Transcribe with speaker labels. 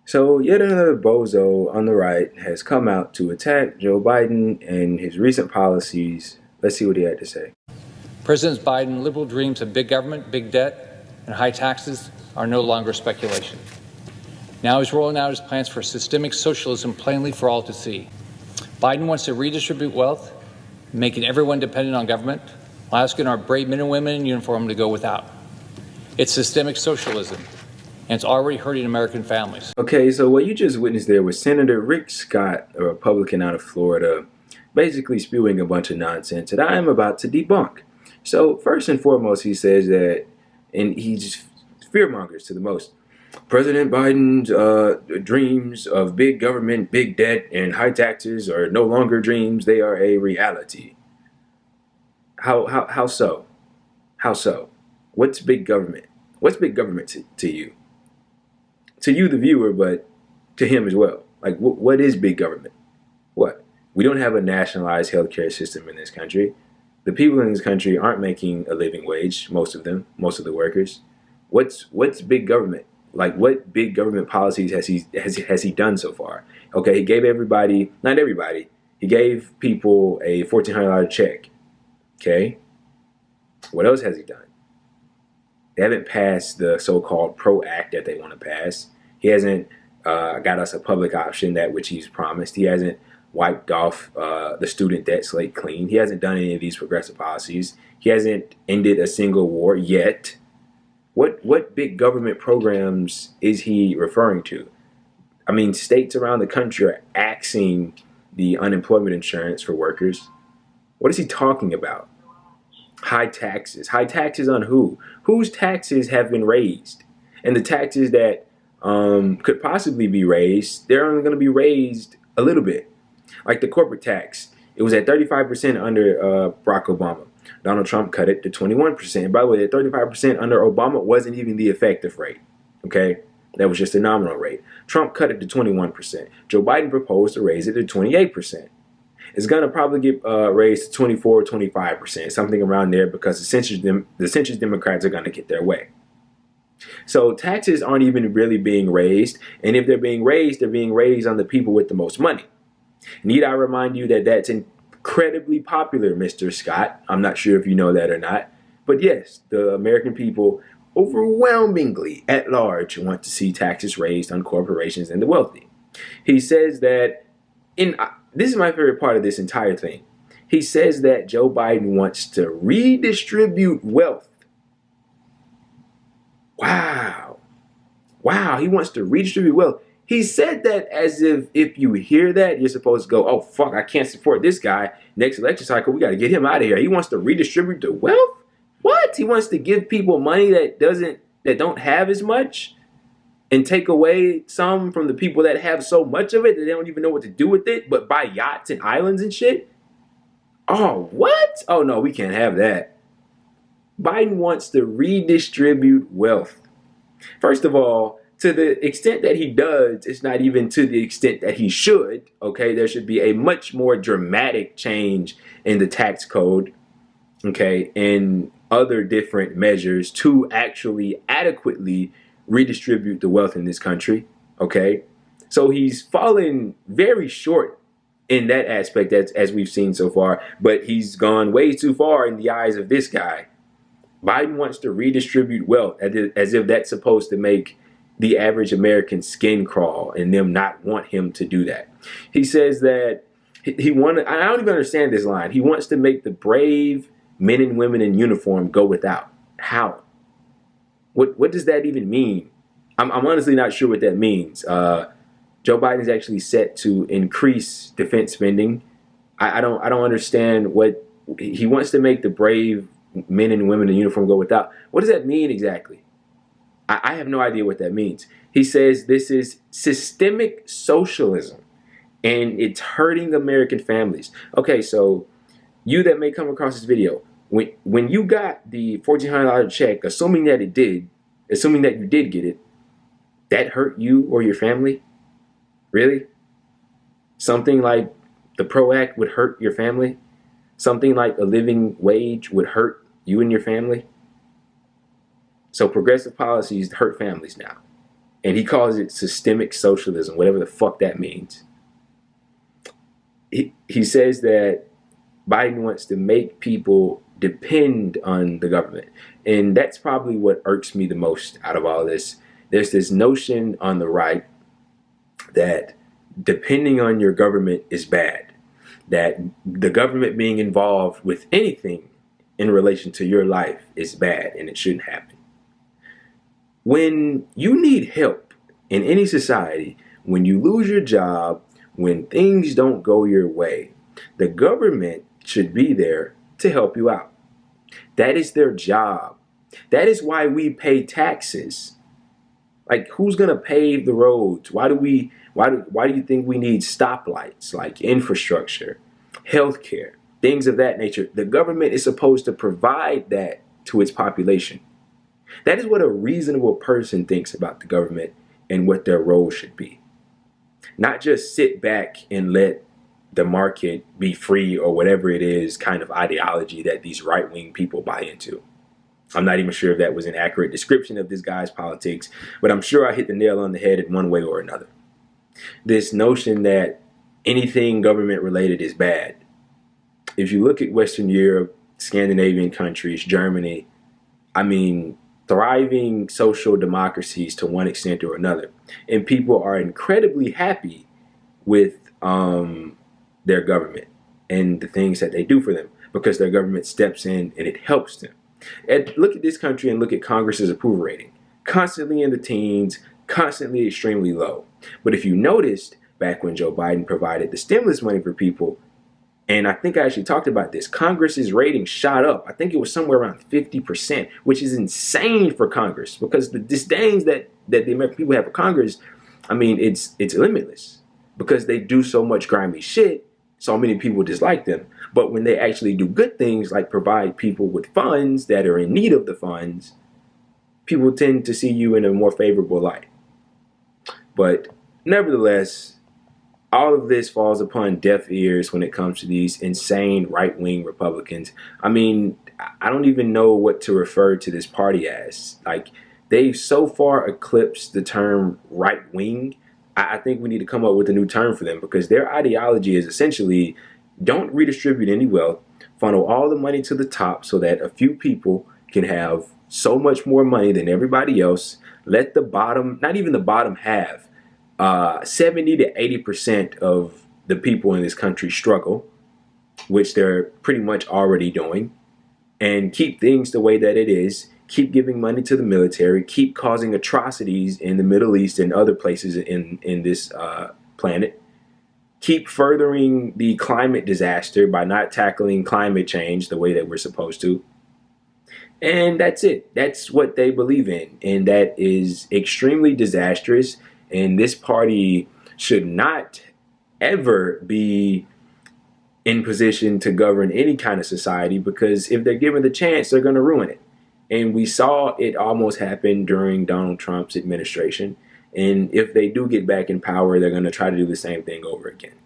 Speaker 1: So yet another bozo on the right has come out to attack Joe Biden and his recent policies. Let's see what he had to say.
Speaker 2: President Biden's liberal dreams of big government, big debt, and high taxes are no longer speculation. Now he's rolling out his plans for systemic socialism plainly for all to see. Biden wants to redistribute wealth, making everyone dependent on government, while asking our brave men and women in uniform to go without. It's systemic socialism, and it's already hurting American families.
Speaker 1: Okay, so what you just witnessed there was Senator Rick Scott, a Republican out of Florida, basically spewing a bunch of nonsense that I am about to debunk. So first and foremost, he says that, and he just fearmongers to the most, President Biden's dreams of big government, big debt, and high taxes are no longer dreams, they are a reality. How so? How so? What's big government? What's big government to you? To you, the viewer, but to him as well. Like, what is big government? What? We don't have a nationalized healthcare system in this country. The people in this country aren't making a living wage, most of them, most of the workers. What's big government? Like, what big government policies has he done so far? Okay, he gave everybody, not everybody, he gave people a $1,400 check. Okay, what else has he done? They haven't passed the so-called PRO Act that they want to pass. He hasn't got us a public option, that which he's promised. He hasn't wiped off the student debt slate clean. He hasn't done any of these progressive policies. He hasn't ended a single war yet. What big government programs is he referring to? I mean, states around the country are axing the unemployment insurance for workers. What is he talking about? High taxes. High taxes on who? Whose taxes have been raised? And the taxes that could possibly be raised, they're only going to be raised a little bit. Like the corporate tax. It was at 35% under Barack Obama. Donald Trump cut it to 21%. And by the way, that 35% under Obama wasn't even the effective rate. Okay? That was just a nominal rate. Trump cut it to 21%. Joe Biden proposed to raise it to 28%. It's going to probably get raised to 24 or 25%, something around there, because the centrist Democrats are going to get their way. So taxes aren't even really being raised. And if they're being raised on the people with the most money. Need I remind you that that's incredibly popular, Mr. Scott? I'm not sure if you know that or not. But yes, the American people overwhelmingly at large want to see taxes raised on corporations and the wealthy. He says that this is my favorite part of this entire thing. He says that Joe Biden wants to redistribute wealth. Wow. Wow, he wants to redistribute wealth. He said that as if you hear that, you're supposed to go, oh, fuck, I can't support this guy. Next election cycle, we got to get him out of here. He wants to redistribute the wealth? What? He wants to give people money that don't have as much? And take away some from the people that have so much of it that they don't even know what to do with it, but buy yachts and islands and shit? Oh, what? Oh, no, we can't have that. Biden wants to redistribute wealth. First of all, to the extent that he does, it's not even to the extent that he should. Okay, there should be a much more dramatic change in the tax code, okay, and other different measures to actually adequately redistribute the wealth in this country, okay? So he's fallen very short in that aspect, as we've seen so far, but he's gone way too far in the eyes of this guy. Biden wants to redistribute wealth as if that's supposed to make the average American skin crawl and them not want him to do that. He says that I don't even understand this line. He wants to make the brave men and women in uniform go without. How? What does that even mean? I'm honestly not sure what that means. Joe Biden is actually set to increase defense spending. I don't understand what he wants to make the brave men and women in uniform go without. What does that mean exactly? I have no idea what that means. He says this is systemic socialism and it's hurting American families. Okay, so you that may come across this video, when you got the $1,400 check, assuming that you did get it, that hurt you or your family? Really? Something like the PRO Act would hurt your family? Something like a living wage would hurt you and your family? So progressive policies hurt families now. and he calls it systemic socialism, whatever the fuck that means. He says that Biden wants to make people depend on the government. And that's probably what irks me the most out of all this. There's this notion on the right that depending on your government is bad, that the government being involved with anything in relation to your life is bad and it shouldn't happen. When you need help in any society, when you lose your job, when things don't go your way, the government should be there to help you out. That is their job. That is why we pay taxes. Like, who's gonna pave the roads? Why do you think we need stoplights, like infrastructure, healthcare, things of that nature? The government is supposed to provide that to its population. That is what a reasonable person thinks about the government and what their role should be. Not just sit back and let the market be free or whatever it is kind of ideology that these right-wing people buy into. I'm not even sure if that was an accurate description of this guy's politics, but I'm sure I hit the nail on the head in one way or another. This notion that anything government related is bad. If you look at Western Europe, Scandinavian countries, Germany, I mean, thriving social democracies to one extent or another. And people are incredibly happy with their government and the things that they do for them because their government steps in and it helps them. And look at this country and look at Congress's approval rating. Constantly in the teens, constantly extremely low. But if you noticed, back when Joe Biden provided the stimulus money for people, and I think I actually talked about this, Congress's rating shot up. I think it was somewhere around 50%, which is insane for Congress because the disdains that the American people have for Congress, I mean, it's limitless because they do so much grimy shit. So many people dislike them. But when they actually do good things like provide people with funds that are in need of the funds, people tend to see you in a more favorable light. But nevertheless, all of this falls upon deaf ears when it comes to these insane right-wing Republicans. I mean, I don't even know what to refer to this party as. Like, they've so far eclipsed the term right-wing. I think we need to come up with a new term for them because their ideology is essentially don't redistribute any wealth, funnel all the money to the top so that a few people can have so much more money than everybody else. Let the bottom, not even the bottom half, 70 to 80% of the people in this country struggle, which they're pretty much already doing, and keep things the way that it is. Keep giving money to the military, keep causing atrocities in the Middle East and other places in this planet. Keep furthering the climate disaster by not tackling climate change the way that we're supposed to. And that's it. That's what they believe in. And that is extremely disastrous. And this party should not ever be in position to govern any kind of society because if they're given the chance, they're going to ruin it. And we saw it almost happen during Donald Trump's administration. And if they do get back in power, they're going to try to do the same thing over again.